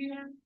In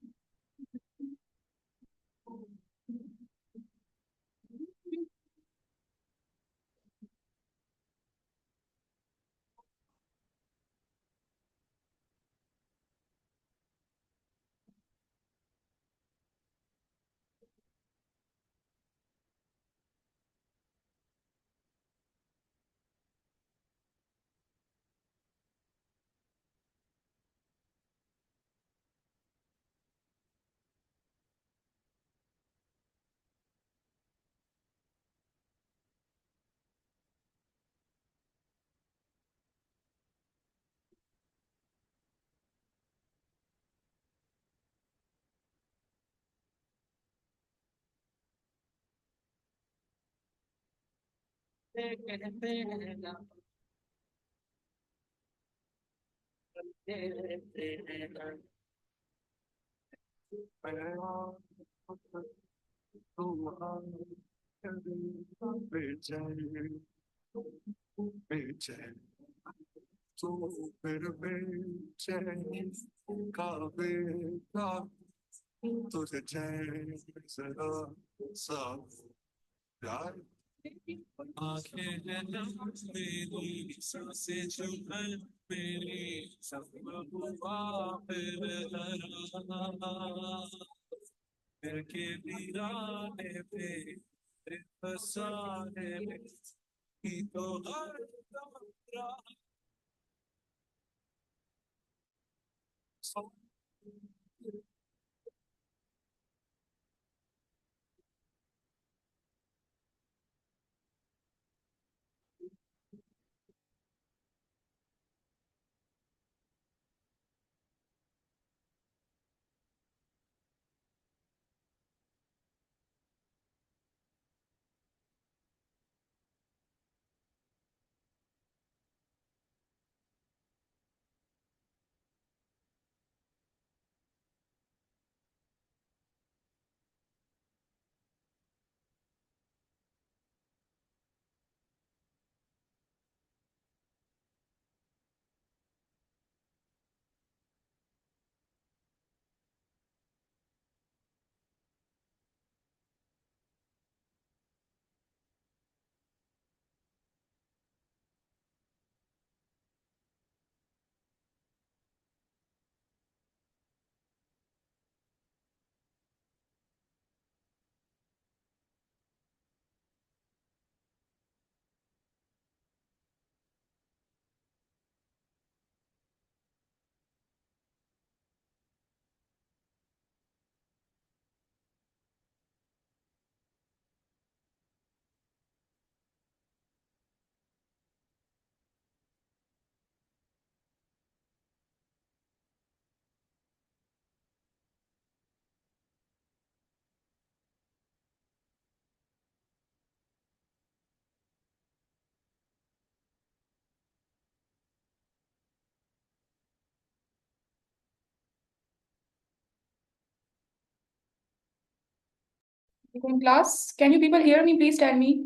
class, can you people hear me? Please tell me.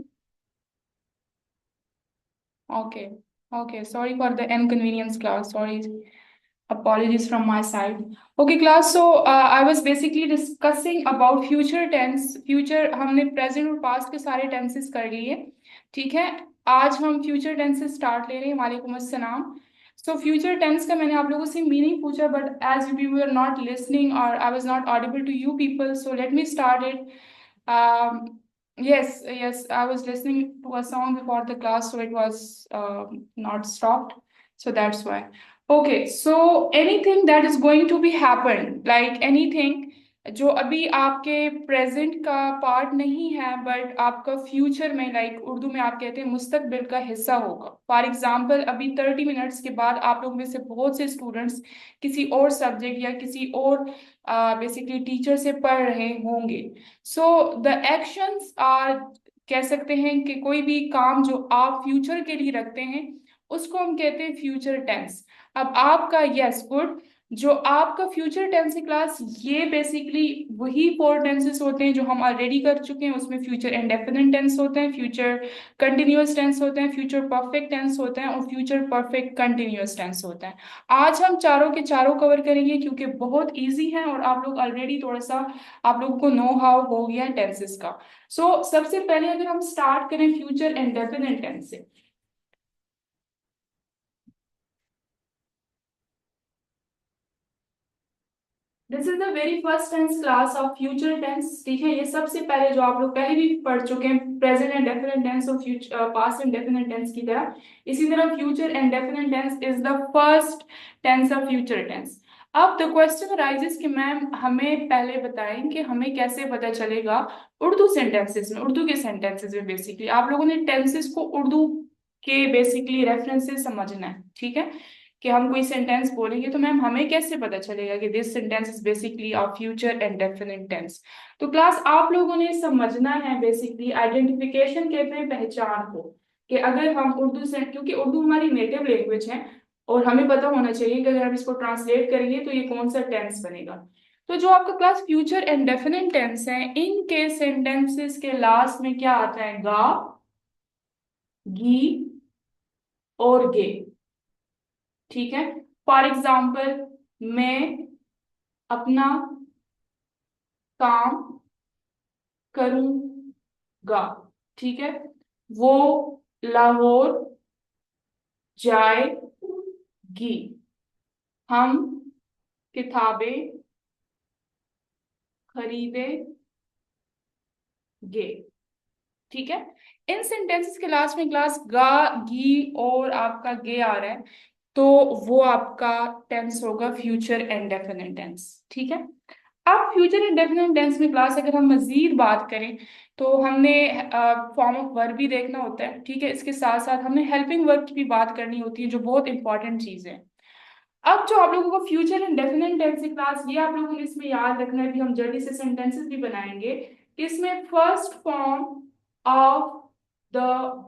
Okay. Okay. Sorry for the inconvenience, class. Sorry. Apologies from my side. Okay, class. So I was basically discussing about future tense. Future हमने present और past के सारे tenses कर लिए. ठीक है. आज हम future tenses start ले रहे हैं. वालेकुम अस्सलाम. So future tense का मैंने आप लोगों से meaning पूछा, but as you were not listening or I was not audible to you people, so let me start it. Yes, yes, I was listening to a song before the class, so it was not stopped. So that's why. Okay, so anything that is going to be happen, like anything जो अभी आपके present का part नहीं है but आपका future में like Urdu में आप कहते हैं मुस्तकबिल का हिस्सा होगा. फॉर एग्जांपल अभी 30 मिनट्स के बाद आप लोग में से बहुत से स्टूडेंट्स किसी और सब्जेक्ट या किसी और बेसिकली टीचर से पढ़ रहे होंगे. सो द एक्शंस आर कह सकते हैं कि कोई भी काम जो आप फ्यूचर के लिए रखते हैं उसको हम कहते हैं फ्यूचर टेंस. अब आपका यस गुड जो आपका फ्यूचर टेंस है क्लास, ये बेसिकली वही फोर टेंसेस होते हैं जो हम ऑलरेडी कर चुके हैं। उसमें फ्यूचर इंडेफिनिट टेंस होते हैं, फ्यूचर कंटिन्यूअस टेंस होते हैं, फ्यूचर परफेक्ट टेंस होते हैं और फ्यूचर परफेक्ट कंटिन्यूअस टेंस होता है। आज हम चारों के चारों कवर करेंगे क्योंकि बहुत इजी है और आप लोग ऑलरेडी थोड़ा सा आप लोगों को नो हाउ हो गया है टेंसेस का। सबसे पहले अगर हम स्टार्ट करें फ्यूचर इंडेफिनिट टेंस से। This is the very first tense class of future tense. ठीक है, ये सबसे पहले जो आप लोग पहले भी पढ़ चुके हैं प्रेजेंट एंड डेफिनेट टेंस और future past and definite tense की तरह, इसी तरह future and definite tense is the first tense of future tense. अब द क्वेश्चन अराइजेस कि मैम हमें पहले बताएं कि हमें कैसे पता चलेगा उर्दू सेंटेंसेस में, उर्दू के सेंटेंसेस में बेसिकली आप लोगों ने टेंसेस को उर्दू के बेसिकली रेफरेंसेस समझना है। ठीक है, कि हम कोई सेंटेंस बोलेंगे तो मैम हमें कैसे पता चलेगा कि this sentence is basically a future indefinite tense. तो क्लास आप लोगों ने समझना है बेसिकली आइडेंटिफिकेशन कहते हैं पहचान को, कि अगर हम उर्दू से, क्योंकि उर्दू हमारी नेटिव लैंग्वेज है और हमें पता होना चाहिए कि अगर हम इसको ट्रांसलेट करेंगे तो ये कौन सा टेंस बनेगा। तो जो आपका क्लास फ्यूचर इंडेफिनिट टेंस है, इनके सेंटेंसेस के लास्ट में क्या आता है? गा, गी और गे। ठीक है, फॉर एग्जाम्पल मैं अपना काम करूंगा। ठीक है, वो लाहौर जाएगी, हम किताबें खरीदेंगे। ठीक है, इन सेंटेंसेस के लास्ट में क्लास गा, गी और आपका गे आ रहा है, तो वो आपका टेंस होगा फ्यूचर इंडेफिनिट टेंस। ठीक है, अब फ्यूचर इंडेफिनिट टेंस में क्लास अगर हम मजीद बात करें तो हमने फॉर्म ऑफ वर्ब भी देखना होता है। ठीक है, इसके साथ साथ हमने हेल्पिंग वर्ब की भी बात करनी होती है जो बहुत इंपॉर्टेंट चीज है। अब जो आप लोगों को फ्यूचर इंडेफिनिट टेंस की क्लास, ये आप लोगों ने इसमें याद रखना है कि हम जल्दी से सेंटेंसेस भी बनाएंगे। इसमें first form of the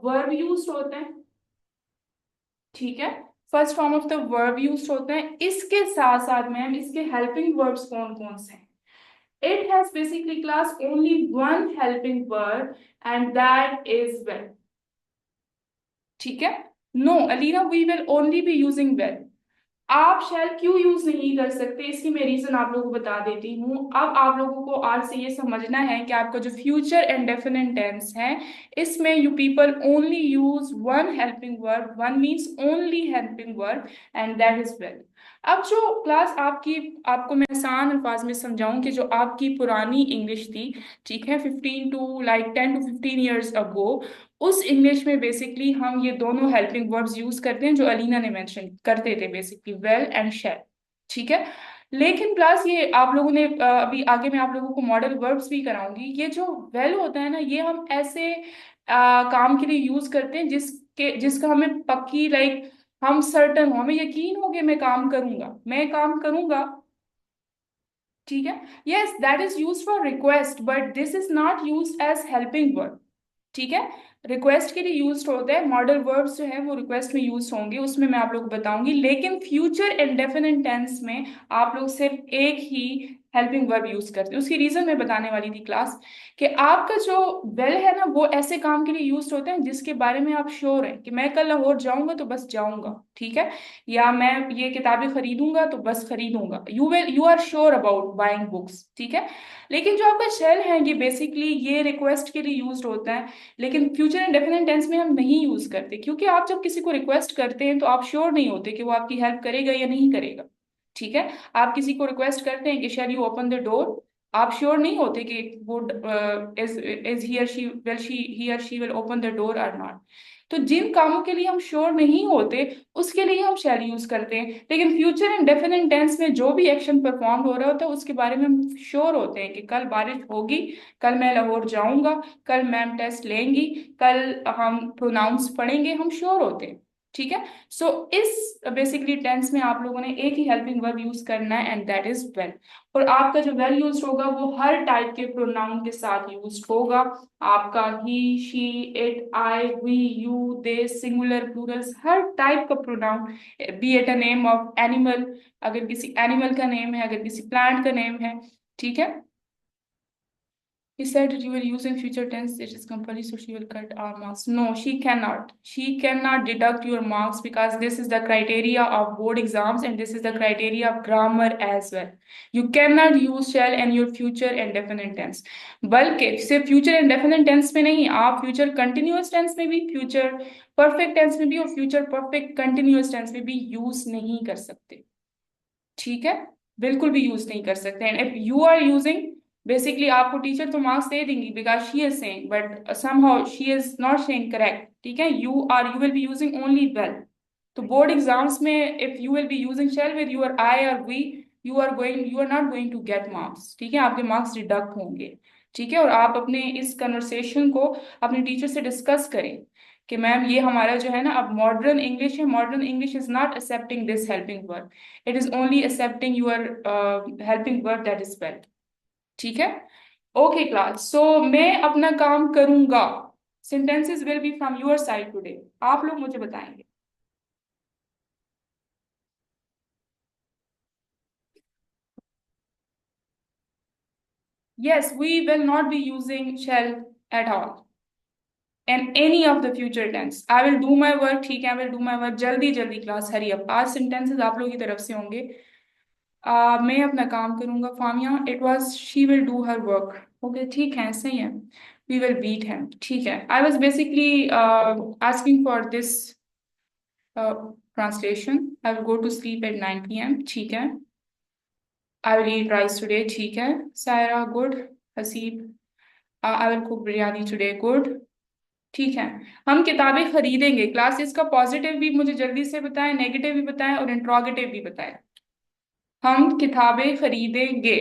verb use होते हैं। ठीक है, first form of the verb use होते हैं, इसके साथ साथ मैम इसके हेल्पिंग वर्ब्स कौन कौन से हैं? It has basically class only one helping verb and that is well. ठीक है, no Alina, we will only be using well. आप शैल क्यों यूज नहीं कर सकते, इसकी मैं रीजन आप लोगों को बता देती हूँ। अब आप लोगों को आज से ये समझना है कि आपका जो फ्यूचर इंडेफिनिट टेंस है, इसमें you people only use one helping verb, one means only helping verb and that is well. अब जो क्लास आपकी, आपको मैं आसान अल्फाज में समझाऊं कि जो आपकी पुरानी इंग्लिश थी, ठीक है, 15 टू लाइक 10 to 15 years अगो, उस इंग्लिश में बेसिकली हम ये दोनों हेल्पिंग वर्ब्स यूज करते हैं जो अलीना ने मेंशन करते थे, बेसिकली वेल एंड शेल। ठीक है, लेकिन प्लस ये आप लोगों ने अभी आगे मैं आप लोगों को मॉडल वर्ब्स भी कराऊंगी। ये जो वेल होता है ना, ये हम ऐसे काम के लिए यूज करते हैं जिसका हमें पक्की लाइक हम सर्टन हो, हमें यकीन हो कि मैं काम करूंगा। ठीक है, yes that is use for request but this is not use as helping verb. ठीक है, रिक्वेस्ट के लिए यूज होता है, मॉडल वर्ब्स जो है वो रिक्वेस्ट में यूज होंगे, उसमें मैं आप लोग को बताऊंगी। लेकिन फ्यूचर इंडेफिनिट टेंस में आप लोग सिर्फ एक ही हेल्पिंग वर्ब यूज करते हैं। उसकी रीजन मैं बताने वाली थी क्लास, कि आपका जो वेल है ना, वो ऐसे काम के लिए यूज होते हैं जिसके बारे में आप श्योर हैं कि मैं कल लाहौर जाऊंगा तो बस जाऊंगा। ठीक है, या मैं ये किताबें खरीदूंगा तो बस खरीदूंगा, you are sure about buying books. ठीक है, लेकिन जो आपका शेल है ये बेसिकली ये रिक्वेस्ट के लिए यूज होता है, लेकिन फ्यूचर इंडेफिनिट टेंस में हम नहीं यूज करते, क्योंकि आप जब किसी को रिक्वेस्ट करते हैं तो आप श्योर नहीं होते कि वो आपकी हेल्प करेगा या नहीं करेगा। ठीक है, आप किसी को रिक्वेस्ट करते हैं कि shall you open the door, आप श्योर नहीं होते कि वो इज इज ही और she will open the door और नॉट। तो जिन कामों के लिए हम श्योर नहीं होते उसके लिए हम शैल यूज करते हैं, लेकिन फ्यूचर इंडेफिनिट टेंस में जो भी एक्शन परफॉर्म हो रहा होता है उसके बारे में हम श्योर होते हैं कि कल बारिश होगी, कल मैं लाहौर जाऊंगा, कल मैम टेस्ट लेंगी, कल हम प्रोनाउंस पढ़ेंगे, हम श्योर होते हैं। ठीक है। सो इस बेसिकली टेंस में आप लोगों ने एक ही हेल्पिंग वर्ब यूज करना है एंड दैट इज वेल। और आपका जो वेल यूज होगा वो हर टाइप के प्रोनाउन के साथ यूज होगा। आपका he, she, it, I, we, you, they, singular, plurals, हर टाइप का pronoun, be it a name of animal, अगर किसी एनिमल का नेम है, अगर किसी प्लांट का नेम है, ठीक है। He said that you will use in future tense. It is compulsory, so she will cut our marks. No, she cannot. She cannot deduct your marks because this is the criteria of board exams and this is the criteria of grammar as well. You cannot use shall in your future indefinite tense. बल्कि सिर्फ future indefinite tense में नहीं, आप future continuous tense में भी, future perfect tense में भी और future perfect continuous tense में भी use नहीं कर सकते। ठीक है, बिल्कुल भी यूज नहीं कर सकते। And if you are using, basically आपको टीचर तो मार्क्स दे देंगी because she is saying, but somehow she is not saying correct, ठीक है। You will be using only will. तो बोर्ड एग्जाम्स में if you will be using shall with your I और we, you are not going to get marks, ठीक है, आपके marks deduct होंगे। ठीक है, और आप अपने इस कन्वर्सेशन को अपने टीचर से डिस्कस करें कि मैम ये हमारा जो है ना अब मॉडर्न इंग्लिश है, modern English is not accepting this helping verb, it is only accepting your helping verb that is well. ठीक है। ओके क्लास, सो मैं अपना काम करूंगा, sentences will be from your side today, आप लोग मुझे बताएंगे। Yes, we will not be using shall at all in any of the future tense. I will do my work, ठीक है, I will do my work। जल्दी जल्दी class, hurry up, आज sentences आप लोगों की तरफ से होंगे। मैं अपना काम करूंगा, Famiya, it was she will do her work. Okay, ठीक है, सही है। वी विल बीट हिम, ठीक है। I was basically asking for this translation. I will go to sleep at 9 p.m, ठीक है। I will eat rice today, ठीक है। Saira, good. Haseeb, I will cook biryani today, good. ठीक है। हम किताबें खरीदेंगे, क्लासेस का पॉजिटिव भी मुझे जल्दी से बताएं, नेगेटिव भी बताएं और इंट्रोगेटिव भी बताएं। हम किताबें खरीदेंगे।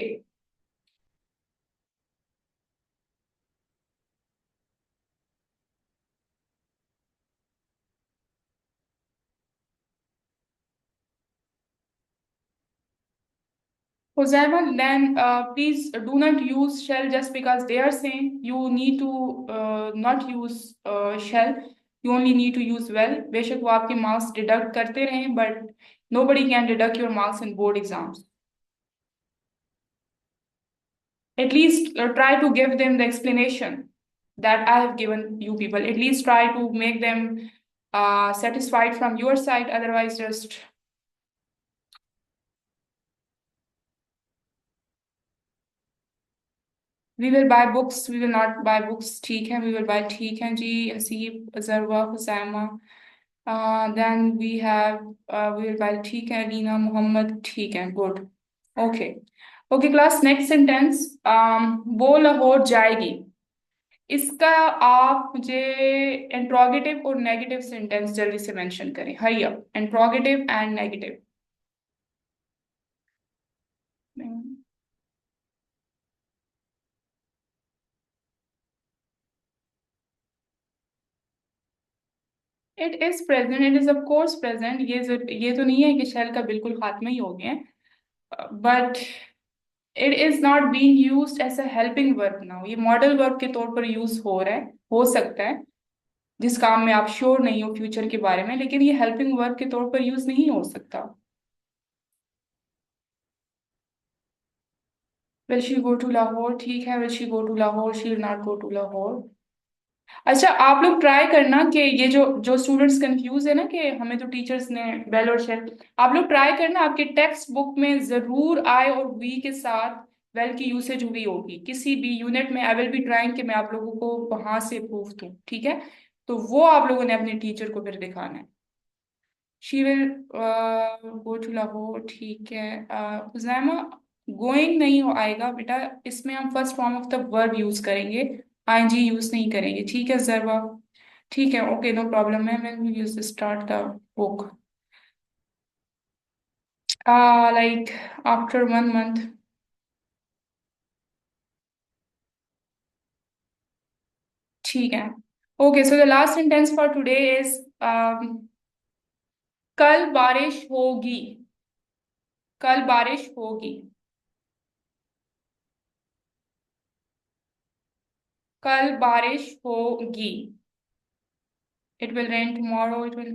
However, then please do not use shall just because they are saying you need to not use shall. You only need to use well. बेशक वो आपके marks deduct करते रहें, but nobody can deduct your marks in board exams. At least try to give them the explanation that I have given you people. At least try to make them satisfied from your side. Otherwise, just we will buy books, we will not buy books, ठीक है, we will buy, ठीक है जी। Haseeb, अजरवा, हुसैमा, then we have we will buy, ठीक है। रीना, मोहम्मद, ठीक है, good. Okay. Okay class, next sentence, वो लाहौर जाएगी। इसका आप मुझे इंट्रोगेटिव और नेगेटिव सेंटेंस जल्दी से मेंशन करें, hurry up, interrogative and negative. It is present, it is of course present. ये तो नहीं है कि शैल का बिल्कुल खात्मा ही हो गया है, but it is not being used as a helping verb now. ये मॉडल वर्ब के तौर पर यूज हो रहा है, हो सकता है, जिस काम में आप श्योर नहीं हो फ्यूचर के बारे में, लेकिन ये हेल्पिंग वर्ब के तौर पर यूज नहीं हो सकता। Will she go to Lahore, ठीक है, will she go to Lahore, she will not go to Lahore. अच्छा, आप लोग ट्राई करना कि ये जो जो स्टूडेंट्स कंफ्यूज है ना कि हमें तो टीचर्स ने बेल और शेल, आप लोग ट्राई करना आपके टेक्स्ट बुक में जरूर आई और वी के साथ वेल की यूसेज हुई होगी किसी भी यूनिट में। आई विल बी ट्राइंग कि मैं आप लोगों को वहां से प्रूफ दूं, ठीक है। तो वो आप लोगों ने अपने टीचर को फिर दिखाना है। She will go to Lahore, ठीक है। हुजैमा, गोइंग नहीं हो आएगा बेटा, इसमें हम first form of the verb use करेंगे, आईएनजी यूज नहीं करेंगे, ठीक है जरवा। ठीक है, ओके, नो प्रॉब्लम है। When we use start the book, like after 1 month। ठीक है। Okay, so the last sentence for today is कल बारिश होगी, कल बारिश होगी, कल बारिश होगी, it will rain tomorrow, it will,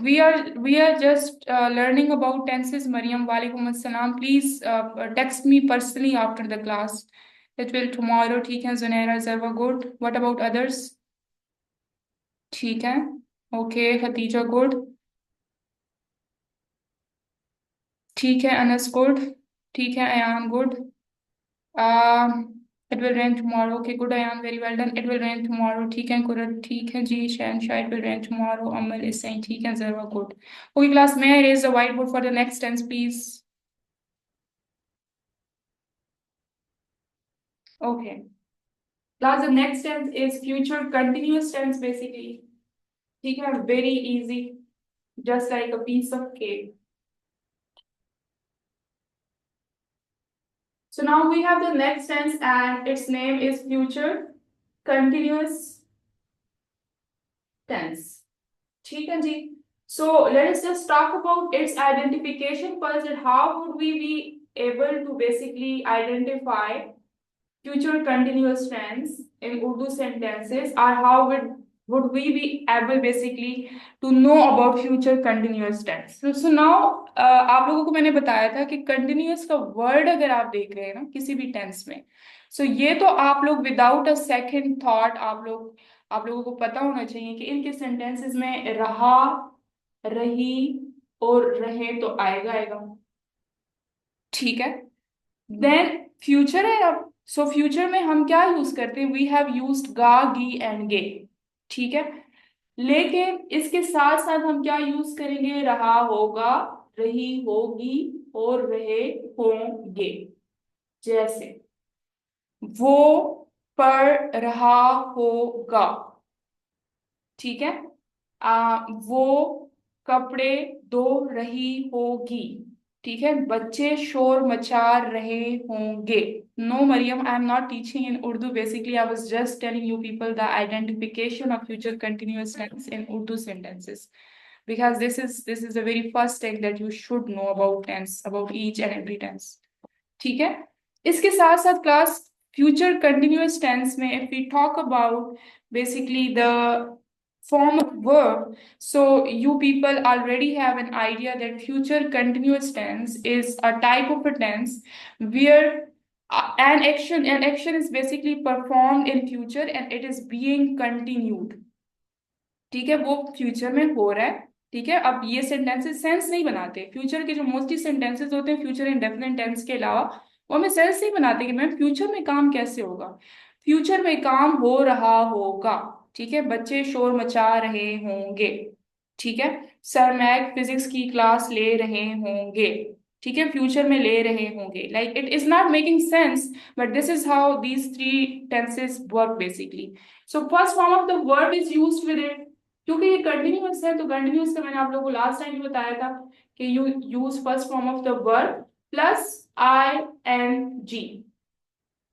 we are just learning about tenses. Mariam, walaikum assalam. Please text me personally after the class. It will tomorrow. ठीक है Zunaira, Zarwa, good. What about others? ठीक है, okay, Khadija, good. ठीक है Anas, good. ठीक है Ayan, good. It will rain tomorrow. Okay, good Ayan, very well done. It will rain tomorrow. ठीक है Kurat, ठीक है जी Shansha, it will rain tomorrow. Amal is saying ठीक है Zarwa, good. Okay class, may I raise the whiteboard for the next tense please? Okay. Class, the next tense is future continuous tense basically. ठीक है, very easy, just like a piece of cake. So now we have the next tense and its name is future continuous tense. ठीक है जी. So let us just talk about its identification first, and how would we be able to basically identify future continuous tense in Urdu sentences, or how would we be able basically to know about future continuous tense. So now आप लोगों को मैंने बताया था कि continuous का word अगर आप देख रहे हैं ना किसी भी tense में, so ये तो आप लोग without a second thought आप लोगों को पता होना चाहिए कि इनके sentences में रहा, रही और रहे तो आएगा आएगा. ठीक है. देन फ्यूचर है अब. सो फ्यूचर में हम क्या यूज करते हैं, वी हैव यूज्ड गा, गी एंड गे. ठीक है. लेकिन इसके साथ साथ हम क्या यूज करेंगे, रहा होगा, रही होगी और रहे होंगे. जैसे वो पढ़ रहा होगा. ठीक है. वो कपड़े धो रही होगी. ठीक है. बच्चे शोर मचा रहे होंगे. No, Mariam, I am not teaching in Urdu. Basically, I was just telling you people the identification of future continuous tense in Urdu sentences. Because this is the very first thing that you should know about tense, about each and every tense. ठीक है. इसके साथ साथ class future continuous tense में if we talk about basically the form of verb, so you people already have an idea that future continuous tense is a type of a tense where an action is basically performed in future and it is being continued. ठीक है. वो future में हो रहा है. ठीक है. अब ये सेंटेंसेस सेंस नहीं बनाते. फ्यूचर के जो मोस्टली सेंटेंसेस होते हैं फ्यूचर इंडेफिनिट टेंस के अलावा, वो हमें सेंस नहीं बनाते कि मैम फ्यूचर में काम कैसे होगा. फ्यूचर में काम हो रहा होगा. ठीक है. बच्चे शोर मचा रहे होंगे. ठीक है. सर मैग फिजिक्स की क्लास ले रहे होंगे. ठीक है. फ्यूचर में ले रहे होंगे. Like it is not making sense, but this is how these three tenses work basically. So first form of the verb is used with it. क्योंकि ये कंटिन्यूअस है तो कंटिन्यूअस का मैंने आप लोगों को लास्ट टाइम भी बताया था कि you use first form of the verb plus I N G.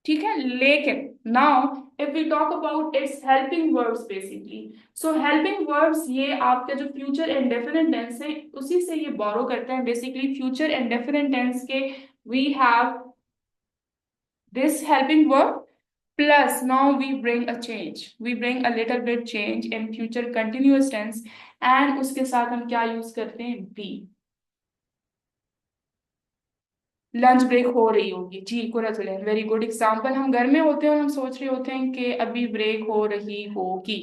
ठीक है. लेकिन now if we talk about its helping verbs basically, so helping verbs ये आपका जो फ्यूचर इंडेफिनिट टेंस है उसी से ये बोरो करते हैं बेसिकली. फ्यूचर इंडेफिनिट टेंस के we have this helping verb plus now we bring a change, we bring a little bit change in future continuous tense and उसके साथ हम क्या यूज करते हैं, be. लंच ब्रेक हो रही होगी जी कुरतुलैन, वेरी गुड एग्जाम्पल. हम घर में होते हैं और हम सोच रहे होते हैं कि अभी ब्रेक हो रही होगी.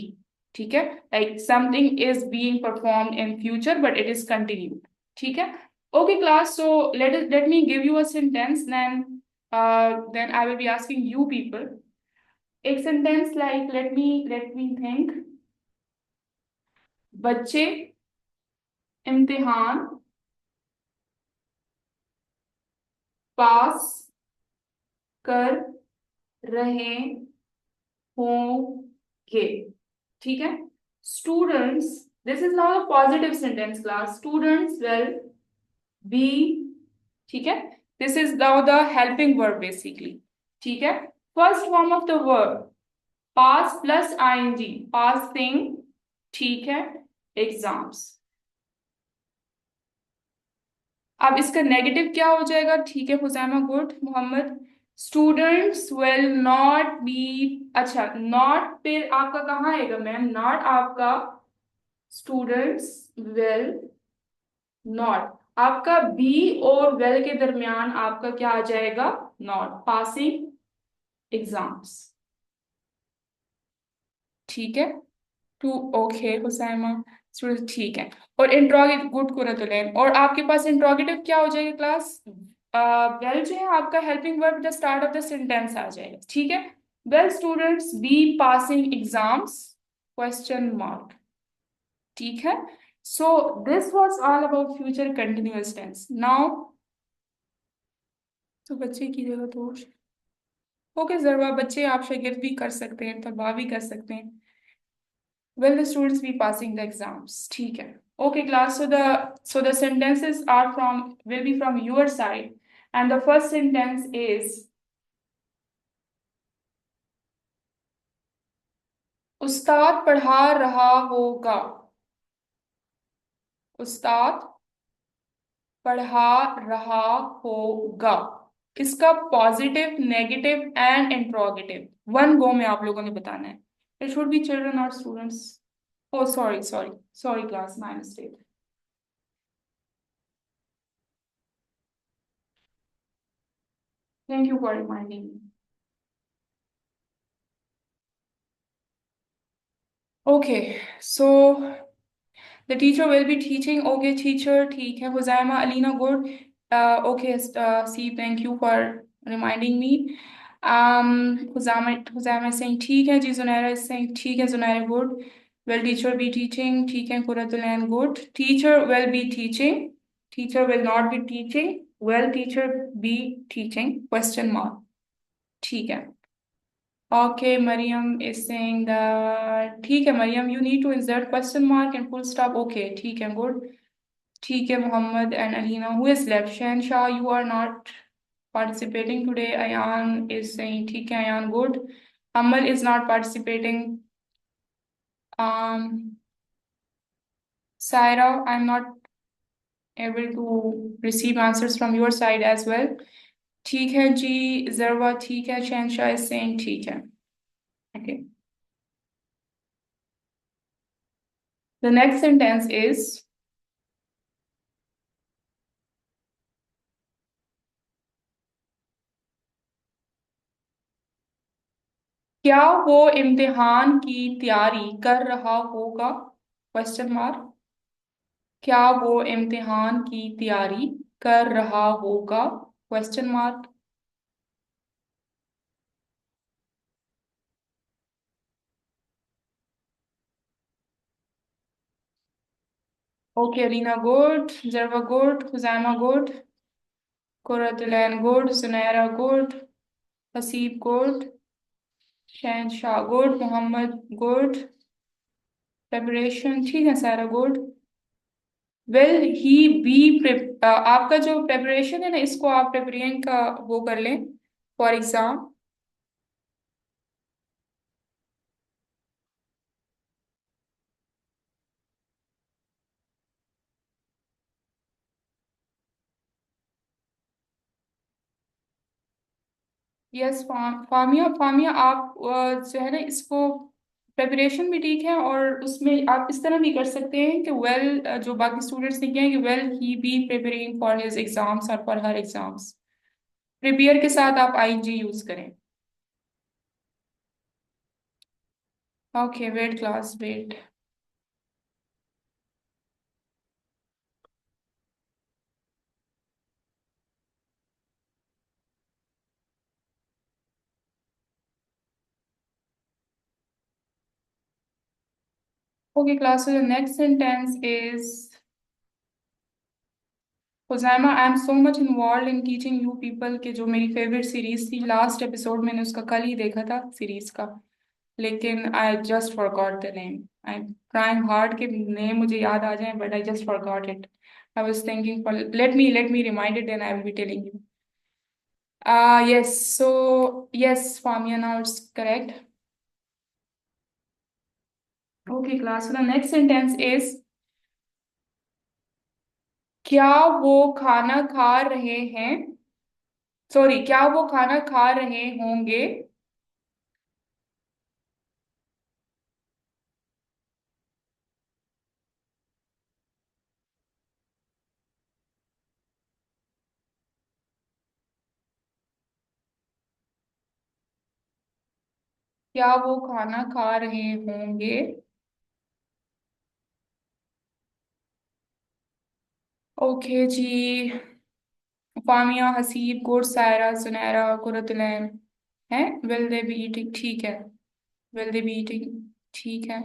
ठीक है. Like something is being performed in future but it is continued. ठीक है. Okay class, so let me give you a sentence, then I will be asking you people एक sentence like let me think. बच्चे इम्तिहान पास कर रहे होंगे. ठीक है. Students, this is now a positive sentence class. Students will be. ठीक है. This is now the helping verb basically. ठीक है. First form of the verb pass plus ING, passing. ठीक है. एग्जाम्स. अब इसका नेगेटिव क्या हो जाएगा? ठीक है Huzaima, good. Mohammad, students will not be. अच्छा, नॉट पे आपका कहाँ आएगा मैम? नॉट आपका स्टूडेंट्स विल नॉट, आपका बी और वेल के दरमियान आपका क्या आ जाएगा? Not passing exams. ठीक है, टू, ओके हुसैमा, स्टूडेंट, ठीक है। और इंट्रोगेटिव, गुड कुरतुलैन, और आपके पास इंट्रोगेटिव क्या हो जाएगा क्लास? वेल जो है आपका helping verb the start of the sentence आ जाएगा। ठीक है, will students be passing exams, question mark. ठीक है, so this was all about future continuous tense. Now तो बच्चे की जगह तो ओके जरवा, बच्चे आप शागिर्द भी कर सकते हैं, तलबा भी कर सकते हैं। Will the students be passing the exams? ठीक है. Okay, class. So the sentences are from will be from your side, and the first sentence is उस्ताद पढ़ा रहा होगा। उस्ताद पढ़ा रहा होगा, इसका positive, negative and interrogative one go में आप लोगों ने बताना है। It should be children not students. Oh, sorry, class, my mistake. Thank you for reminding me. Okay, so the teacher will be teaching. Okay, teacher, ठीक है. Huzaima, Alina, good. Okay, see, thank you for reminding me. Huzaima is saying ठीक है जी. Zunaira is saying ठीक है. Zunaira, good. Will teacher be teaching? ठीक है. Kuratulan, good. Teacher will be teaching. Teacher will not be teaching. Will teacher be teaching? Question mark. ठीक है. Okay, Mariam is saying that ठीक है Mariam, you need to insert question mark and full stop. Okay, ठीक है, good. ठीक है Muhammad and Alina. Who is left? Shansha, you are not participating today. Ayan is saying ठीक है Ayan, good. Amal is not participating. Saira, I'm not able to receive answers from your side as well. ठीक है जी. Zarwa, ठीक है. Shansha is saying ठीक है. Okay. The next sentence is क्या वो इम्तिहान की तैयारी कर रहा होगा? Question mark. क्या वो इम्तिहान की तैयारी कर रहा होगा? Question mark. Okay Alina, good. Zarwa, good. Khuzaima, good. Qurratulain, good. Sunaira, good. Haseeb, good. Shahenshah, good. Mohammad, good. Preparation, ठीक है सारा, गुड. विल ही बी आपका जो प्रेपरेशन है ना, इसको आप प्रेपरेशन का वो कर लें फॉर एग्जाम. यस फामिया, फामिया आप जो है ना इसको प्रेपरेशन भी ठीक है, और उसमें आप इस तरह भी कर सकते हैं कि वेल जो बाकी स्टूडेंट्स ने किया है कि well he be preparing for his exams और फॉर हर एग्जाम्स. प्रिपेयर के साथ आप आईएनजी यूज करें. Okay, wait class, wait. Okay class, so the next sentence is Hozaima, I am so much involve in teaching you people, के जो मेरी favourite series थी, last episode मैंने उसका कल ही देखा था सीरीज का, लेकिन I just forgot the name. I am trying hard कि नेम मुझे याद आ जाए, but I just forgot it. I was thinking for, let me remind it and I will be telling you. Yes, so yes Famia, now it's correct. Okay class, so the next sentence is क्या वो खाना खा रहे हैं, sorry, क्या वो खाना खा रहे होंगे? क्या वो खाना खा रहे होंगे? ओके जी। फामिया, हसीब, गुड, सायरा, सुनैरा, कुरतलैन है। विल दे बी ईटिंग, ठीक है। विल दे बी ईटिंग, ठीक है।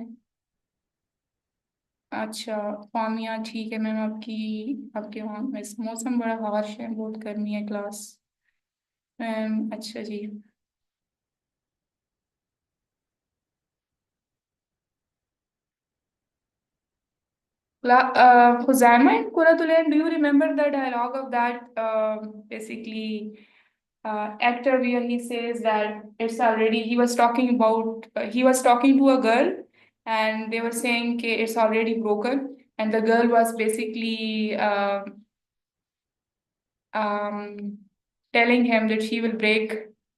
अच्छा, फामिया ठीक है मैम, आपकी आपके वहाँ में मौसम बड़ा हार्श है, बहुत गर्मी है क्लास। मैम अच्छा जी। Khuzaima and Kuratulain, do you remember the dialogue of that basically actor where he says that it's already, he was talking about, he was talking to a girl and they were saying कि it's already broken, and the girl was basically um, telling him that she will break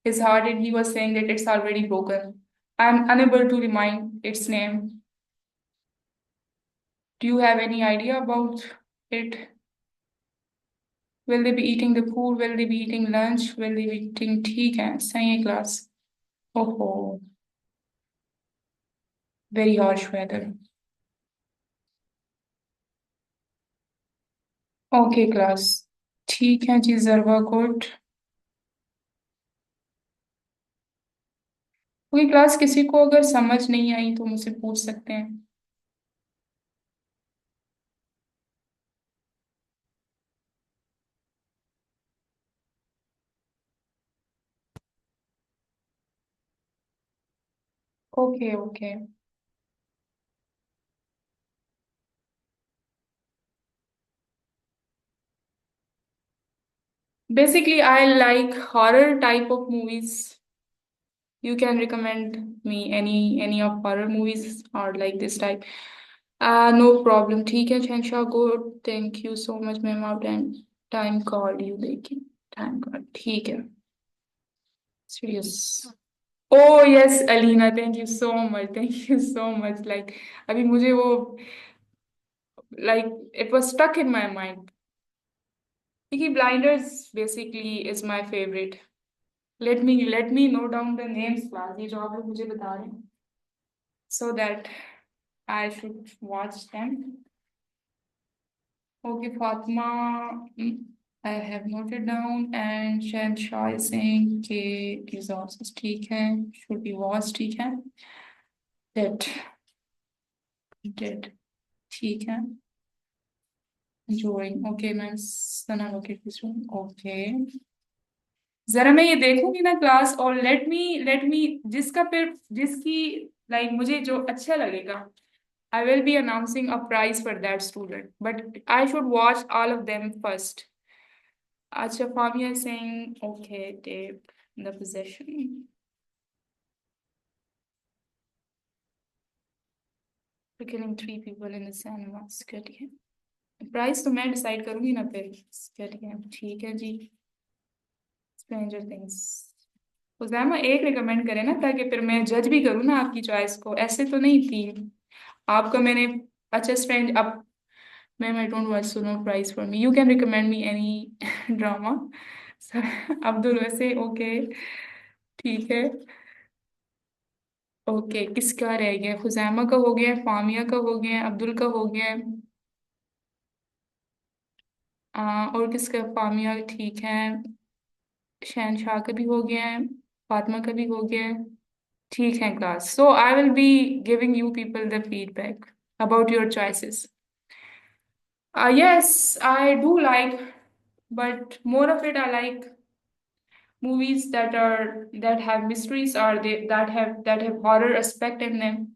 his heart, and he was saying that it's already broken. I'm unable to remind its name. Do you have any idea about it? Will they be eating the food? Will they be eating lunch? Will they be eating? ठीक है, सही है class. ओहो, very harsh weather। Okay class, ठीक है जी, Jarawa good. Okay class, किसी को अगर समझ नहीं आई तो मुझसे पूछ सकते हैं। Okay okay. Basically, I like horror type of movies. You can recommend me any of horror movies or like this type. No problem, ठीक है शहनशाह, good, thank you so much ma'am, आप टाइम कॉल यू, देखिए time call, ठीक है। Serious. Oh yes, Alina, thank you so much. Thank you so much. Like अभी मुझे वो, like it was stuck in my mind. Peaky Blinders basically is my favorite. Let me note down the names class, ये जो आप लोग मुझे बता रहे हैं, so that I should watch them. Okay, Fatma, I have noted down, and Shansha is saying कि resources ठीक है, should be watched ठीक है, that did ठीक है, enjoying, okay ma'am, Sana locate this room, okay. जरा मैं ये देखूंगी ना क्लास, और लेट मी जिसका फिर जिसकी लाइक मुझे जो अच्छा लगेगा, I will be announcing a prize for that student, but I should watch all of them first. Acha, Famia is saying, okay, tape the possession. For killing three people in the cinema. Good, yeah. Price तो मैं decide करूंगी ना फिर। ठीक है जी। Stranger things. उजामा एक recommend करें ना, ताकि फिर मैं जज भी करूँ ना आपकी चॉइस को, ऐसे तो नहीं थी आपका मैंने। अच्छा स्ट्रेंज अब, ma'am I don't want to know price for me, you can recommend me any drama. Abdul वैसे ओके, ठीक है। ओके, किसका रह गया? खुजैमा का हो गया, फामिया का हो गया, अब्दुल का हो गया, और किसका? फामिया ठीक है, शहनशाह का भी हो गया है, फातिमा का भी हो गया है, ठीक है class. So I will be giving you people the feedback about your choices. Yes, I do like, but more of it I like movies that have mysteries, or that have horror aspect in them.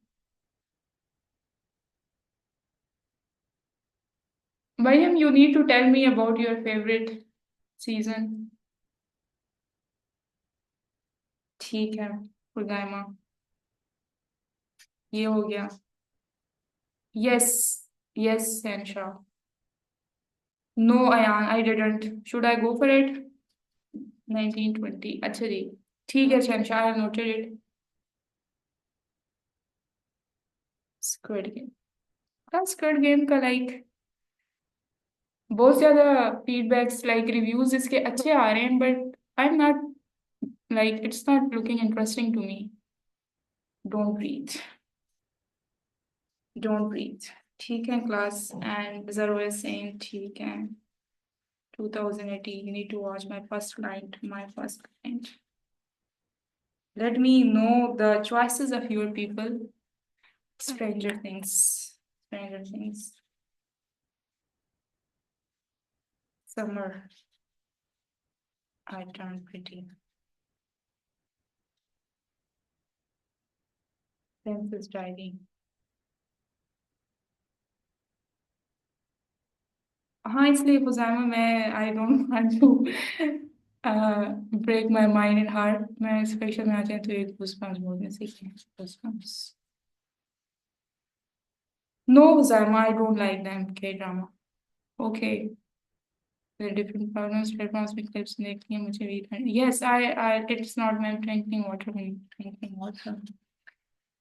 Mariam, you need to tell me about your favorite season. ठीक है खुदाइमा, ये हो गया। Yes, yes Sanasha, No, Ayan, I didn't. Should I go for it? 1920. अच्छा जी, ठीक है शहनशाह, I have noted it. Squid Game. हाँ, Squid Game का बहुत ज्यादा फीडबैक्स रिव्यूज इसके अच्छे आ रहे हैं, but I am not it's not looking interesting to me. Don't breathe, don't breathe. ठीक है क्लास, एंड जरूर सेम ठीक है. 2018, you need to watch my first client, my first client. Let me know the choices of your people. Stranger Things, Stranger Things. Summer, I turned pretty. Princess Diary. हाँ, इसलिए खुजामा मैं I don't want to break my mind and heart. मैं special में आ जाए तो एक goosebumps बोलने सीखे. Goosebumps. No Khujama, I don't like them के drama. Okay. Different problems platforms में क्लिप्स देखती हैं मुझे भी. यस, आई इट्स नॉट मैं ड्रिंकिंग वाटर, ड्रिंकिंग वाटर.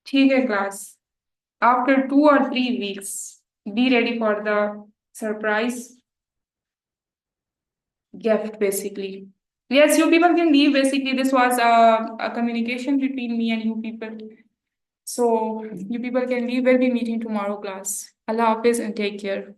ठीक है class. After 2 or 3 weeks, be ready for the surprise gift basically. Yes, you people can leave. Basically, this was a communication between me and you people. So you people can leave. We'll be meeting tomorrow, class. Allah Hafiz and take care.